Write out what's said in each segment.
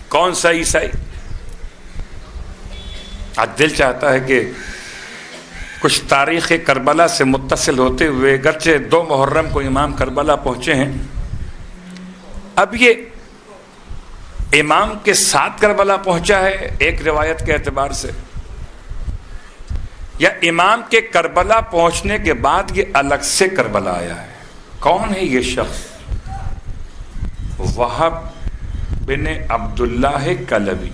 کون سا عیسائی؟ آج دل چاہتا ہے کہ کچھ تاریخ کربلا سے متصل ہوتے ہوئے، گرچہ 2 محرم کو امام کربلا پہنچے ہیں، اب یہ امام کے ساتھ کربلا پہنچا ہے ایک روایت کے اعتبار سے، یا امام کے کربلا پہنچنے کے بعد یہ الگ سے کربلا آیا ہے؟ کون ہے یہ شخص؟ وہب بن عبداللہ کلبی۔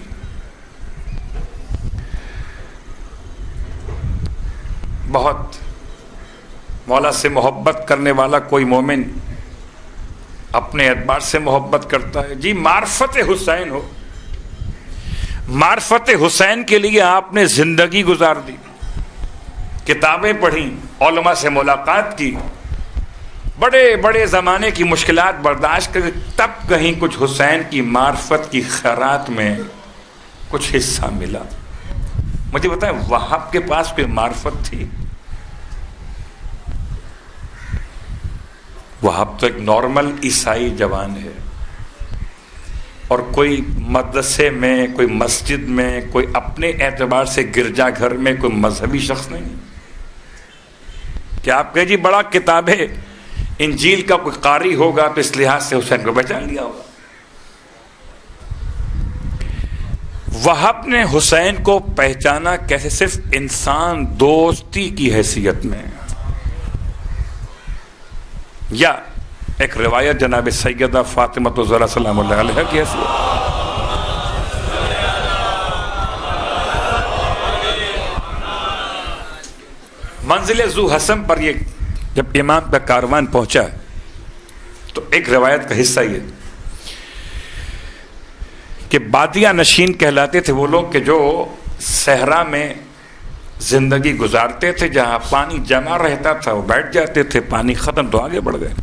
بہت مولا سے محبت کرنے والا کوئی مومن اپنے اعتبار سے محبت کرتا ہے، جی معرفت حسین ہو، معرفت حسین کے لیے آپ نے زندگی گزار دی، کتابیں پڑھیں، علماء سے ملاقات کی، بڑے بڑے زمانے کی مشکلات برداشت کر، تب کہیں کچھ حسین کی معرفت کی خیرات میں کچھ حصہ ملا۔ مجھے بتائیں وہاب کے پاس کوئی معرفت تھی؟ وہاب تو ایک نارمل عیسائی جوان ہے، اور کوئی مدرسے میں، کوئی مسجد میں، کوئی اپنے اعتبار سے گرجا گھر میں کوئی مذہبی شخص نہیں ہے۔ کیا آپ کہیں جی بڑا کتاب ہے انجیل کا کوئی قاری ہوگا تو اس لحاظ سے حسین کو پہچان لیا ہوگا؟ وہاب نے حسین کو پہچانا کیسے؟ صرف انسان دوستی کی حیثیت میں، یا ایک روایت جناب سیدہ فاطمہ الزہرا سلام اللہ علیہا کی حیثیت۔ منزل ذو حسن پر یہ جب امام کا کاروان پہنچا تو ایک روایت کا حصہ یہ کہ بادیہ نشین کہلاتے تھے وہ لوگ کہ جو صحرا میں زندگی گزارتے تھے، جہاں پانی جمع رہتا تھا وہ بیٹھ جاتے تھے، پانی ختم تو آگے بڑھ گئے۔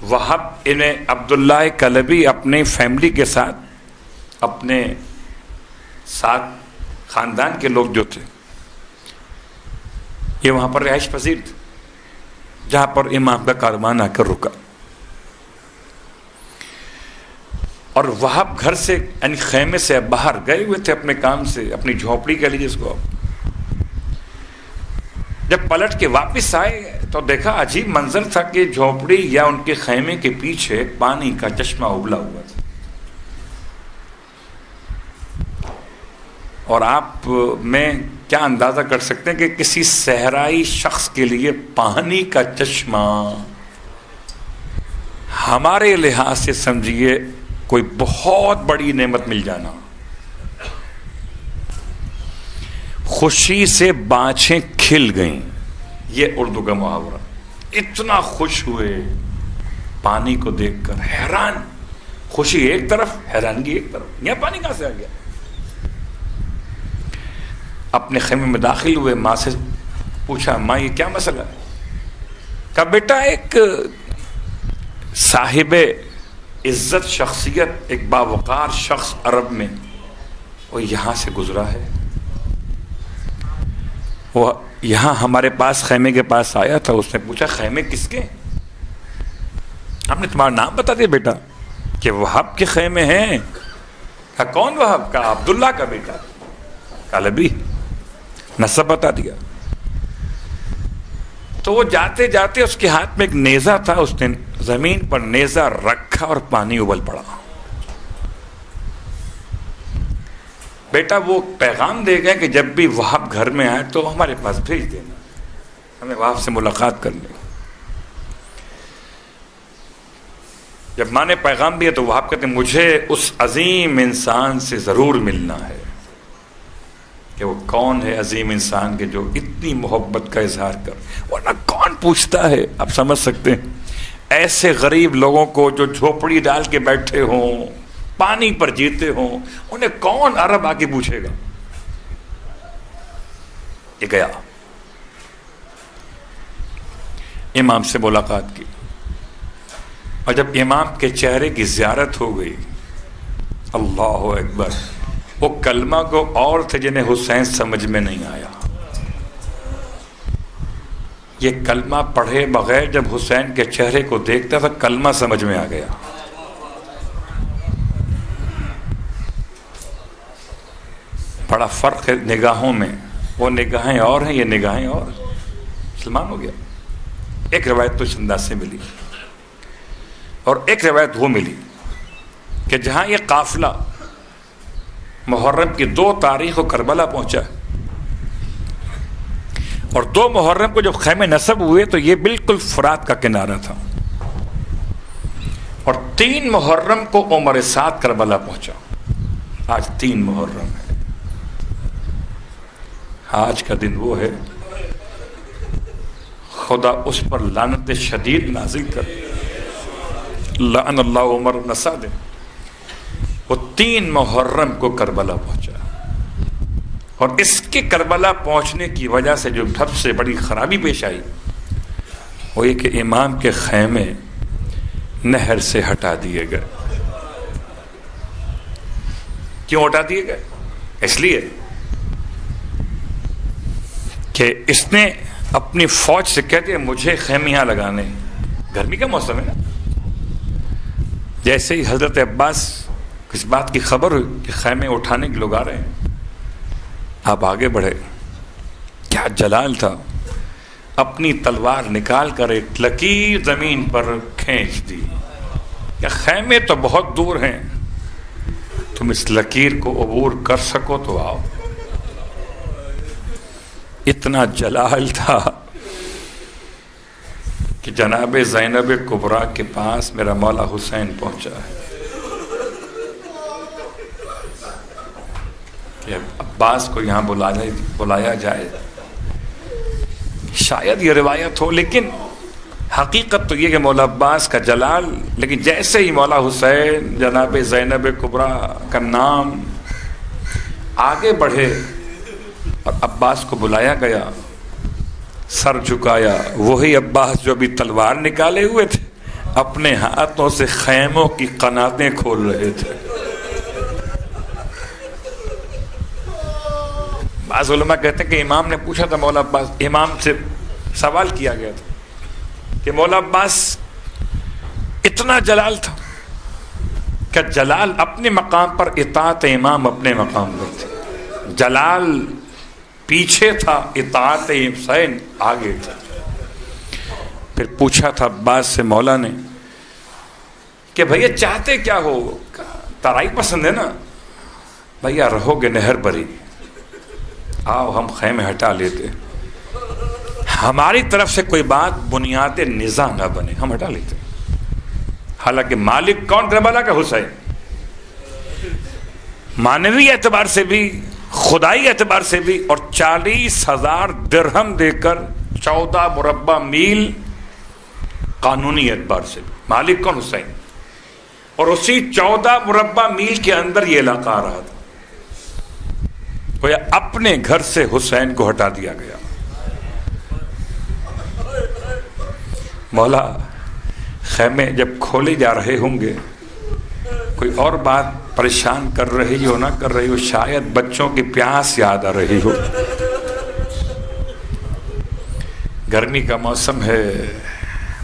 وہب انہیں عبداللہ کلبی اپنے فیملی کے ساتھ، اپنے ساتھ خاندان کے لوگ جو تھے، یہ وہاں پر رہائش پذیر تھے جہاں پر امام کا کاروان آ کر رکا۔ اور وہاب گھر سے یعنی خیمے سے باہر گئے ہوئے تھے اپنے کام سے، اپنی جھونپڑی کہہ لیجیے اس کو۔ جب پلٹ کے واپس آئے تو دیکھا عجیب منظر تھا کہ جھونپڑی یا ان کے خیمے کے پیچھے پانی کا چشمہ ابلا ہوا تھا۔ اور آپ میں کیا اندازہ کر سکتے ہیں کہ کسی صحرائی شخص کے لیے پانی کا چشمہ ہمارے لحاظ سے سمجھیے کوئی بہت بڑی نعمت مل جانا۔ خوشی سے بانچھیں کھل گئیں، یہ اردو کا محاورہ۔ اتنا خوش ہوئے پانی کو دیکھ کر، حیران، خوشی ایک طرف، حیرانگی ایک طرف، یہ پانی کہاں سے آ گیا؟ اپنے خیمے میں داخل ہوئے، ماں سے پوچھا ماں یہ کیا مسئلہ ہے؟ کہا بیٹا ایک صاحب عزت شخصیت، ایک باوقار شخص عرب میں وہ یہاں سے گزرا ہے، وہ یہاں ہمارے پاس خیمے کے پاس آیا تھا، اس نے پوچھا خیمے کس کے؟ ہم نے تمہارا نام بتا دیا بیٹا کہ وہاب کے خیمے ہیں۔ کہا کون وہاب؟ کہا عبداللہ کا بیٹا کلبی، نسب بتا دیا۔ تو وہ جاتے جاتے اس کے ہاتھ میں ایک نیزہ تھا، اس نے زمین پر نیزہ رکھا اور پانی ابل پڑا۔ بیٹا وہ پیغام دے گئے کہ جب بھی وہاب گھر میں آئے تو ہمارے پاس بھیج دینا، ہمیں وہاب سے ملاقات کرنی۔ جب ماں نے پیغام دیا تو وہاب کہتے ہیں مجھے اس عظیم انسان سے ضرور ملنا ہے۔ کہ وہ کون ہے عظیم انسان کے جو اتنی محبت کا اظہار کر، ورنہ کون پوچھتا ہے؟ آپ سمجھ سکتے ہیں ایسے غریب لوگوں کو جو جھوپڑی ڈال کے بیٹھے ہوں، پانی پر جیتے ہوں، انہیں کون عرب آ کے پوچھے گا؟ یہ گیا، امام سے ملاقات کی، اور جب امام کے چہرے کی زیارت ہو گئی، اللہ اکبر، وہ کلمہ کو اور تھے جنہیں حسین سمجھ میں نہیں آیا۔ یہ کلمہ پڑھے بغیر جب حسین کے چہرے کو دیکھتا تھا کلمہ سمجھ میں آ گیا۔ بڑا فرق ہے نگاہوں میں، وہ نگاہیں اور ہیں، یہ نگاہیں اور، مسلمان ہو گیا۔ ایک روایت تو اس انداز سے ملی، اور ایک روایت وہ ملی کہ جہاں یہ قافلہ محرم کی 2 تاریخ کو کربلا پہنچا، اور 2 محرم کو جب خیمے نصب ہوئے تو یہ بالکل فرات کا کنارہ تھا، اور 3 محرم کو عمر سعد کربلا پہنچا۔ آج 3 محرم ہے، آج کا دن وہ ہے، خدا اس پر لعنت شدید نازل کر، لعن اللہ عمر بن سعد۔ وہ 3 محرم کو کربلا پہنچا، اور اس کے کربلا پہنچنے کی وجہ سے جو سب سے بڑی خرابی پیش آئی وہ یہ کہ امام کے خیمے نہر سے ہٹا دیے گئے۔ کیوں ہٹا دیے گئے؟ اس لیے کہ اس نے اپنی فوج سے کہہ دیا مجھے خیمے یہاں لگانے، گرمی کا موسم ہے نا۔ جیسے ہی حضرت عباس اس بات کی خبر ہوئی کہ خیمے اٹھانے کے لوگ آ رہے ہیں، آپ آگے بڑھے، کیا جلال تھا، اپنی تلوار نکال کر ایک لکیر زمین پر کھینچ دی کہ خیمے تو بہت دور ہیں، تم اس لکیر کو عبور کر سکو تو آؤ۔ اتنا جلال تھا کہ جناب زینب کبریٰ کے پاس میرا مولا حسین پہنچا ہے کہ عباس کو یہاں بلایا جائے۔ شاید یہ روایت ہو، لیکن حقیقت تو یہ کہ مولا عباس کا جلال، لیکن جیسے ہی مولا حسین جناب زینب کبریٰ کا نام آگے بڑھے اور عباس کو بلایا گیا، سر جھکایا، وہی عباس جو ابھی تلوار نکالے ہوئے تھے اپنے ہاتھوں سے خیموں کی قناتیں کھول رہے تھے۔ بعض علماء کہتے ہیں کہ امام نے پوچھا تھا مولا عباس، امام سے سوال کیا گیا تھا کہ مولا عباس اتنا جلال تھا کہ جلال اپنے مقام پر، اطاعت امام اپنے مقام پر تھی، جلال پیچھے تھا، اطاعت حسین آگے تھا۔ پھر پوچھا تھا عباس سے مولا نے کہ بھیا چاہتے کیا ہو؟ ترائی پسند ہے نا؟ بھیا رہو گے نہر بری، آؤ ہم خیمے ہٹا لیتے، ہماری طرف سے کوئی بات بنیاد نزاع نہ بنے، ہم ہٹا لیتے۔ حالانکہ مالک کون؟ کربلا کا حسین۔ معنوی اعتبار سے بھی، خدائی اعتبار سے بھی، اور 40,000 درہم دے کر 14 مربع میل قانونی اعتبار سے بھی مالک کون؟ حسین۔ اور اسی 14 مربع میل کے اندر یہ علاقہ آ رہا تھا، گویا اپنے گھر سے حسین کو ہٹا دیا گیا۔ مولا خیمے جب کھولے جا رہے ہوں گے، کوئی اور بات پریشان کر رہی ہو نہ کر رہی ہو، شاید بچوں کی پیاس یاد آ رہی ہو، گرمی کا موسم ہے،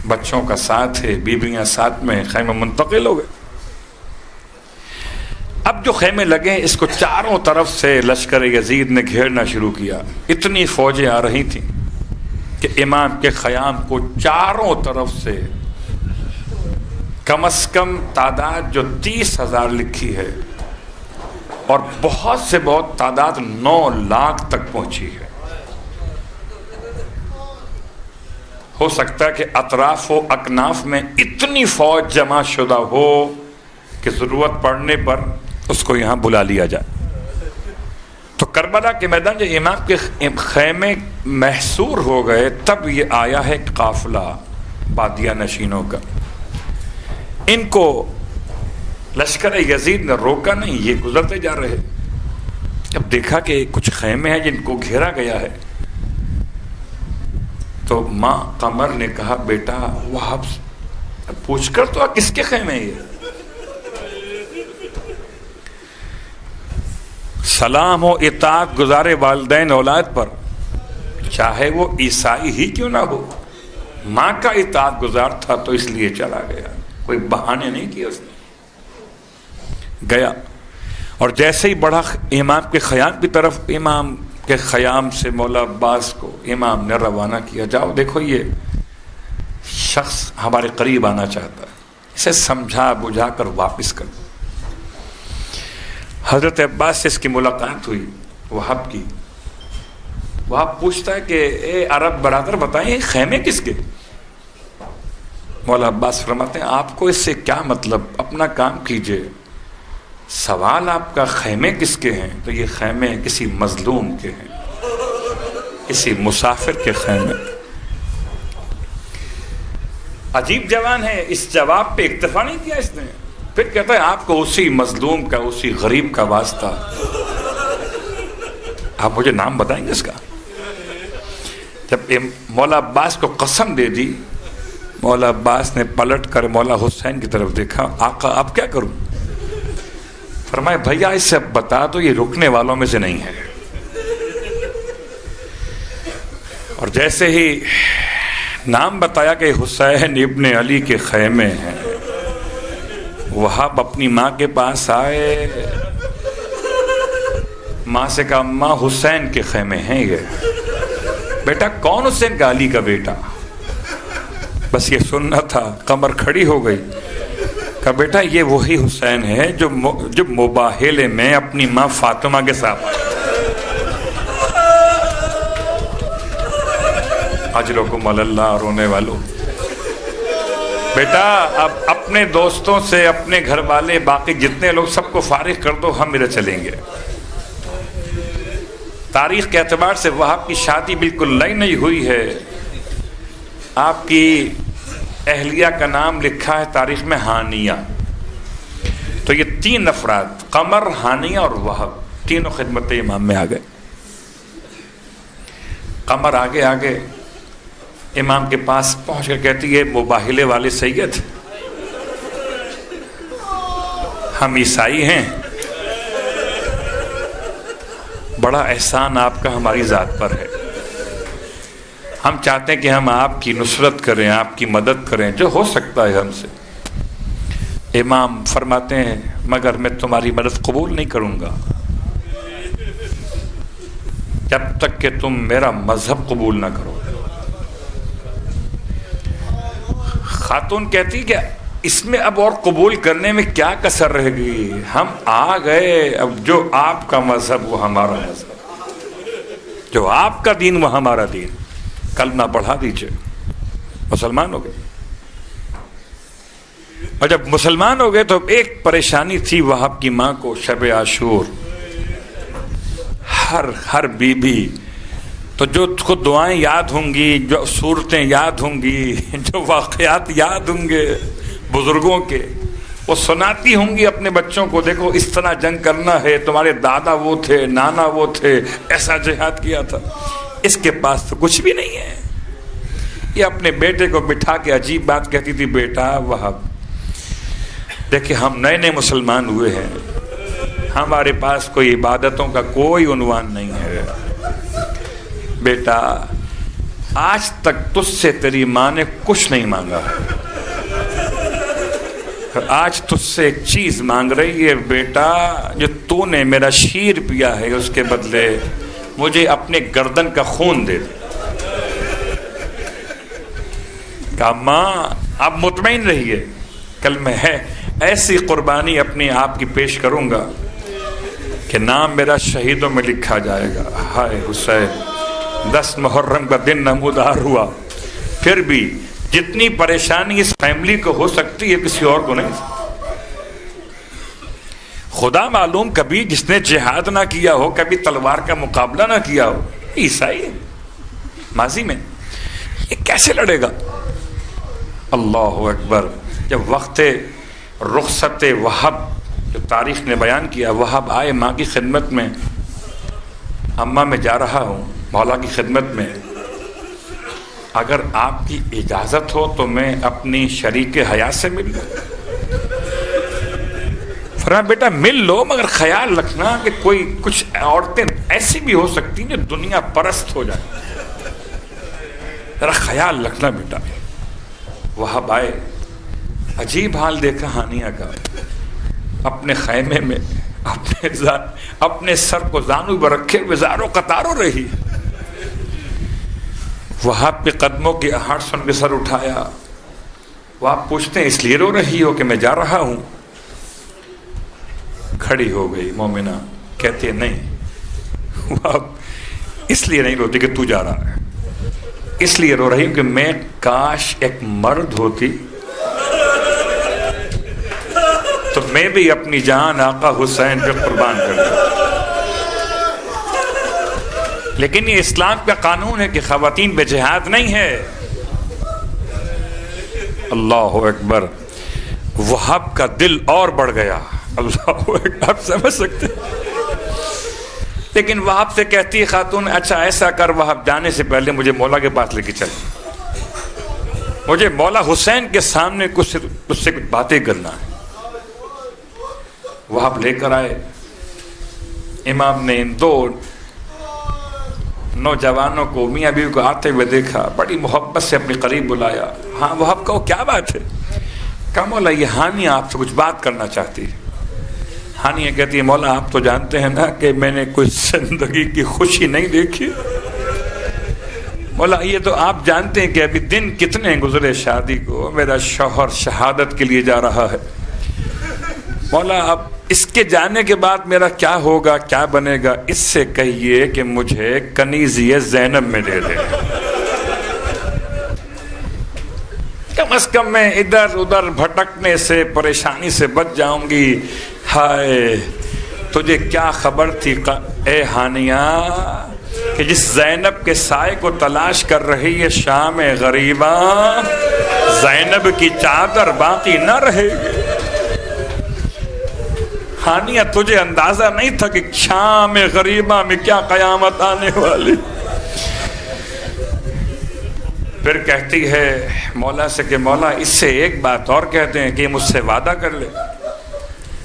بچوں کا ساتھ ہے، بیویاں ساتھ میں، خیمے منتقل ہو گئے۔ اب جو خیمے لگے اس کو چاروں طرف سے لشکر یزید نے گھیرنا شروع کیا، اتنی فوجیں آ رہی تھیں کہ امام کے خیام کو چاروں طرف سے کم از کم تعداد جو 30,000 لکھی ہے، اور بہت سے بہت تعداد 9 لاکھ تک پہنچی ہے۔ ہو سکتا ہے کہ اطراف و اکناف میں اتنی فوج جمع شدہ ہو کہ ضرورت پڑنے پر اس کو یہاں بلا لیا جائے۔ تو کربلا کے میدان جب امام کے خیمے محصور ہو گئے، تب یہ آیا ہے قافلہ بادیہ نشینوں کا۔ ان کو لشکر یزید نے روکا نہیں، یہ گزرتے جا رہے۔ جب دیکھا کہ کچھ خیمے ہیں جن کو گھیرا گیا ہے، تو ماں قمر نے کہا بیٹا وہاں پوچھ کر تو کس کے خیمے ہیں یہ؟ سلام ہو اطاعت گزار والدین اولاد پر، چاہے وہ عیسائی ہی کیوں نہ ہو۔ ماں کا اطاعت گزار تھا تو اس لیے چلا گیا، کوئی بہانے نہیں کیے اس نے، گیا۔ اور جیسے ہی بڑھا امام کے خیام کی طرف، امام کے خیام سے مولا عباس کو امام نے روانہ کیا، جاؤ دیکھو یہ شخص ہمارے قریب آنا چاہتا ہے، اسے سمجھا بجھا کر واپس کر۔ حضرت عباس سے اس کی ملاقات ہوئی وہاب کی۔ وہاب پوچھتا ہے کہ اے عرب برادر بتائیں یہ خیمے کس کے؟ مولا عباس فرماتے ہیں آپ کو اس سے کیا مطلب، اپنا کام کیجئے، سوال آپ کا خیمے کس کے ہیں؟ تو یہ خیمے کسی مظلوم کے ہیں، کسی مسافر کے خیمے۔ عجیب جوان ہے، اس جواب پہ اکتفا نہیں کیا اس نے، پھر کہتا ہے آپ کو اسی مظلوم کا، اسی غریب کا واسطہ، آپ مجھے نام بتائیں گے اس کا؟ جب مولا عباس کو قسم دے دی، مولا عباس نے پلٹ کر مولا حسین کی طرف دیکھا، آقا اب کیا کروں؟ فرمائے بھیا اس سے بتا دو یہ رکنے والوں میں سے نہیں ہے۔ اور جیسے ہی نام بتایا کہ حسین ابن علی کے خیمے ہیں، وہاب اپنی ماں کے پاس آئے، ماں سے کہا ماں حسین کے خیمے ہیں یہ۔ بیٹا کون حسین کا؟ علی کا بیٹا۔ بس یہ سننا تھا، کمر کھڑی ہو گئی۔ کہا بیٹا یہ وہی حسین ہے جو مباہلے میں اپنی ماں فاطمہ کے ساتھ آیا۔ اجرکم اللہ، رونے والوں، بیٹا اب اپنے دوستوں سے، اپنے گھر والے، باقی جتنے لوگ سب کو فارغ کر دو، ہم ادھر چلیں گے۔ تاریخ کے اعتبار سے وہاب کی شادی بالکل نئی نہیں ہوئی ہے، آپ کی اہلیہ کا نام لکھا ہے تاریخ میں ہانیہ۔ تو یہ تین افراد، قمر، ہانیہ اور وہب، تینوں خدمت امام میں آ گئے۔ قمر آگے آگے امام کے پاس پہنچ کر کہتی ہے مباہلے والے سید، ہم عیسائی ہیں، بڑا احسان آپ کا ہماری ذات پر ہے، ہم چاہتے ہیں کہ ہم آپ کی نصرت کریں، آپ کی مدد کریں، جو ہو سکتا ہے ہم سے۔ امام فرماتے ہیں مگر میں تمہاری مدد قبول نہیں کروں گا جب تک کہ تم میرا مذہب قبول نہ کرو۔ خاتون کہتی کہ اس میں اب اور قبول کرنے میں کیا کسر رہ گئی، ہم آ گئے، اب جو آپ کا مذہب وہ ہمارا مذہب، جو آپ کا دین وہ ہمارا دین، کلمہ پڑھا دیجئے، مسلمان ہو گئے۔ اور جب مسلمان ہو گئے تو ایک پریشانی تھی وہاب کی ماں کو، شب عاشور، ہر بی بی تو جو اس کو دعائیں یاد ہوں گی، جو صورتیں یاد ہوں گی، جو واقعات یاد ہوں گے بزرگوں کے، وہ سناتی ہوں گی اپنے بچوں کو، دیکھو اس طرح جنگ کرنا ہے، تمہارے دادا وہ تھے، نانا وہ تھے، ایسا جہاد کیا تھا۔ اس کے پاس تو کچھ بھی نہیں ہے۔ یہ اپنے بیٹے کو بٹھا کے عجیب بات کہتی تھی، بیٹا وہاب دیکھیں ہم نئے نئے مسلمان ہوئے ہیں، ہمارے پاس کوئی عبادتوں کا کوئی عنوان نہیں ہے، بیٹا آج تک تجھ سے تیری ماں نے کچھ نہیں مانگا، آج تجھ سے ایک چیز مانگ رہی ہے، بیٹا جو تو نے میرا شیر پیا ہے اس کے بدلے مجھے اپنے گردن کا خون دے دے۔ کہا ماں آپ مطمئن رہیے، کل میں ایسی قربانی اپنے آپ کی پیش کروں گا کہ نام میرا شہیدوں میں لکھا جائے گا۔ ہائے حسین، 10 محرم کا دن نمودار ہوا، پھر بھی جتنی پریشانی اس فیملی کو ہو سکتی ہے کسی اور کو نہیں۔ خدا معلوم کبھی جس نے جہاد نہ کیا ہو، کبھی تلوار کا مقابلہ نہ کیا ہو، عیسائی ہے ماضی میں، یہ کیسے لڑے گا؟ اللہ اکبر۔ جب وقت رخصت وہب جو تاریخ نے بیان کیا، وہب آئے ماں کی خدمت میں، اماں میں جا رہا ہوں مولا کی خدمت میں، اگر آپ کی اجازت ہو تو میں اپنی شریک حیات سے مل لوں۔ فرمایا بیٹا مل لو، مگر خیال رکھنا کہ کوئی کچھ عورتیں ایسی بھی ہو سکتی ہیں جو دنیا پرست ہو جائے، ذرا خیال رکھنا بیٹا۔ وہاب آئے، عجیب حال دیکھا ہانیہ کا، اپنے خیمے میں اپنے سر کو زانو پر رکھے ہوئے زاروں قطاروں رہی. وہاب کے قدموں کی آہٹ سن کے سر اٹھایا. وہ آپ پوچھتے ہیں اس لیے رو رہی ہو کہ میں جا رہا ہوں؟ کھڑی ہو گئی مومنہ. کہتی ہے نہیں، وہ اس لیے نہیں روتی کہ تو جا رہا ہے، اس لیے رو رہی ہوں کہ میں کاش ایک مرد ہوتی تو میں بھی اپنی جان آقا حسین پہ قربان کرتا. لیکن یہ اسلام کا قانون ہے کہ خواتین پہ جہاد نہیں ہے. اللہ اکبر. وہاب کا دل اور بڑھ گیا. اللہ اکبر. آپ سمجھ سکتے. لیکن وہاب سے کہتی ہے خاتون اچھا ایسا کر وہاب جانے سے پہلے مجھے مولا کے پاس لے کے چل، مجھے مولا حسین کے سامنے کچھ سے کچھ باتیں کرنا ہے. وہاب لے کر آئے. امام نے ان دو نوجوانوں کو میاں بیوی کو آتے ہوئے دیکھا، بڑی محبت سے اپنے قریب بلایا. ہاں وہاب کہو کیا بات ہے؟ کہا مولا یہ ہانیہ آپ سے کچھ بات کرنا چاہتی ہے. ہانیہ کہتی ہے مولا آپ تو جانتے ہیں نا کہ میں نے کوئی زندگی کی خوشی نہیں دیکھی. مولا یہ تو آپ جانتے ہیں کہ ابھی دن کتنے گزرے شادی کو، میرا شوہر شہادت کے لیے جا رہا ہے. مولا اب اس کے جانے کے بعد میرا کیا ہوگا، کیا بنے گا؟ اس سے کہیے کہ مجھے کنیزیہ زینب میں دے دے، کم از کم میں ادھر ادھر بھٹکنے سے پریشانی سے بچ جاؤں گی. ہائے تجھے کیا خبر تھی اے ہانیہ کہ جس زینب کے سائے کو تلاش کر رہی ہے شام غریبہ، زینب کی چادر باقی نہ رہے گی. ہانیہ تجھے اندازہ نہیں تھا کہ شام غریبہ میں کیا قیامت آنے والی. پھر کہتی ہے مولا سے کہ مولا اس سے ایک بات اور کہتے ہیں کہ مجھ سے وعدہ کر لے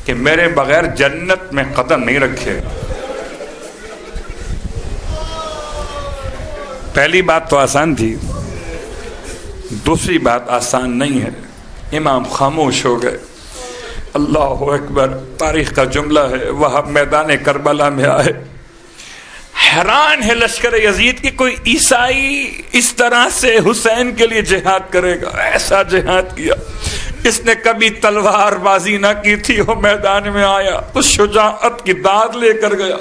کہ میرے بغیر جنت میں قدم نہیں رکھے. پہلی بات تو آسان تھی، دوسری بات آسان نہیں ہے. امام خاموش ہو گئے. اللہ اکبر. تاریخ کا جملہ ہے وہاب میدان کربلا میں آئے. حیران ہے لشکر یزید کی کوئی عیسائی اس طرح سے حسین کے لیے جہاد کرے گا. ایسا جہاد کیا، اس نے کبھی تلوار بازی نہ کی تھی. وہ میدان میں آیا تو شجاعت کی داد لے کر گیا.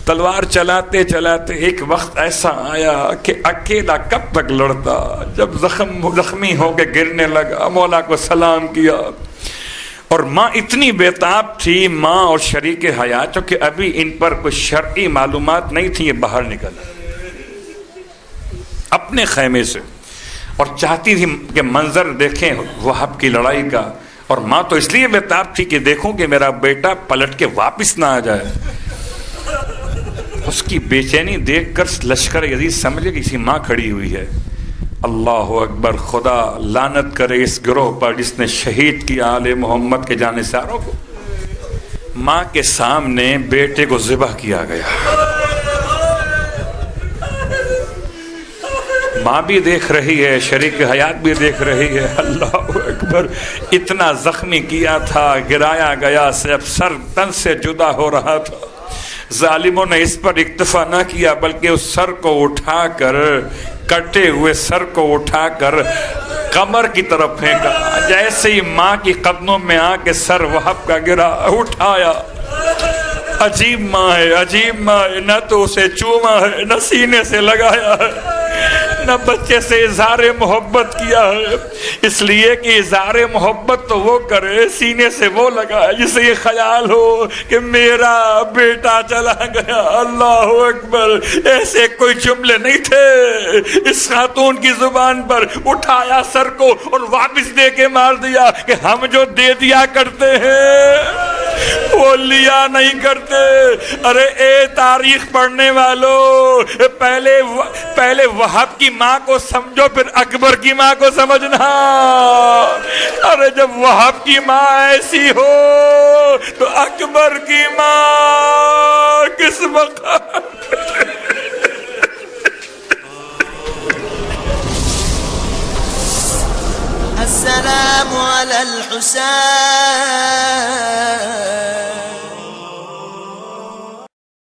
تلوار چلاتے چلاتے ایک وقت ایسا آیا کہ اکیلا کب تک لڑتا. جب زخمی ہو کے گرنے لگا مولا کو سلام کیا. اور ماں اتنی بیتاب تھی، ماں اور شریک حیات، کہ ابھی ان پر کوئی شرعی معلومات نہیں تھی. یہ باہر نکلا اپنے خیمے سے اور چاہتی تھی کہ منظر دیکھیں وہاب کی لڑائی کا. اور ماں تو اس لیے بیتاب تھی کہ دیکھوں کہ میرا بیٹا پلٹ کے واپس نہ آ جائے. اس کی بے چینی دیکھ کر لشکر یزید سمجھے کہ اسی ماں کھڑی ہوئی ہے. اللہ اکبر. خدا لعنت کرے اس گروہ پر جس نے شہید کیا آل محمد کے جانثاروں کو. ماں کے سامنے بیٹے کو ذبح کیا گیا. ماں بھی دیکھ رہی ہے، شریک حیات بھی دیکھ رہی ہے. اللہ اکبر. اتنا زخمی کیا تھا، گرایا گیا، صرف سر تن سے جدا ہو رہا تھا. ظالموں نے اس پر اکتفا نہ کیا بلکہ اس سر کو اٹھا کر، کٹے ہوئے سر کو اٹھا کر قمر کی طرف پھینکا. جیسے ہی ماں کی قدموں میں آ کے سر وہاب کا گرا، اٹھایا. عجیب ماں ہے، عجیب ماں ہے. نہ تو اسے چوما ہے، نہ سینے سے لگایا ہے، نہ بچے سے اظہار محبت کیا ہے. اس لیے کہ اظہار محبت تو وہ کرے، سینے سے وہ لگائے جسے یہ خیال ہو کہ میرا بیٹا چلا گیا. اللہ اکبر. ایسے کوئی جملے نہیں تھے اس خاتون کی زبان پر. اٹھایا سر کو اور واپس دے کے مار دیا کہ ہم جو دے دیا کرتے ہیں وہ لیا نہیں کرتے. ارے اے تاریخ پڑھنے والوں، پہلے وہاب کی ماں کو سمجھو پھر اکبر کی ماں کو سمجھنا. ارے جب وہاب کی ماں ایسی ہو تو اکبر کی ماں کس مقام. السلام على الحسين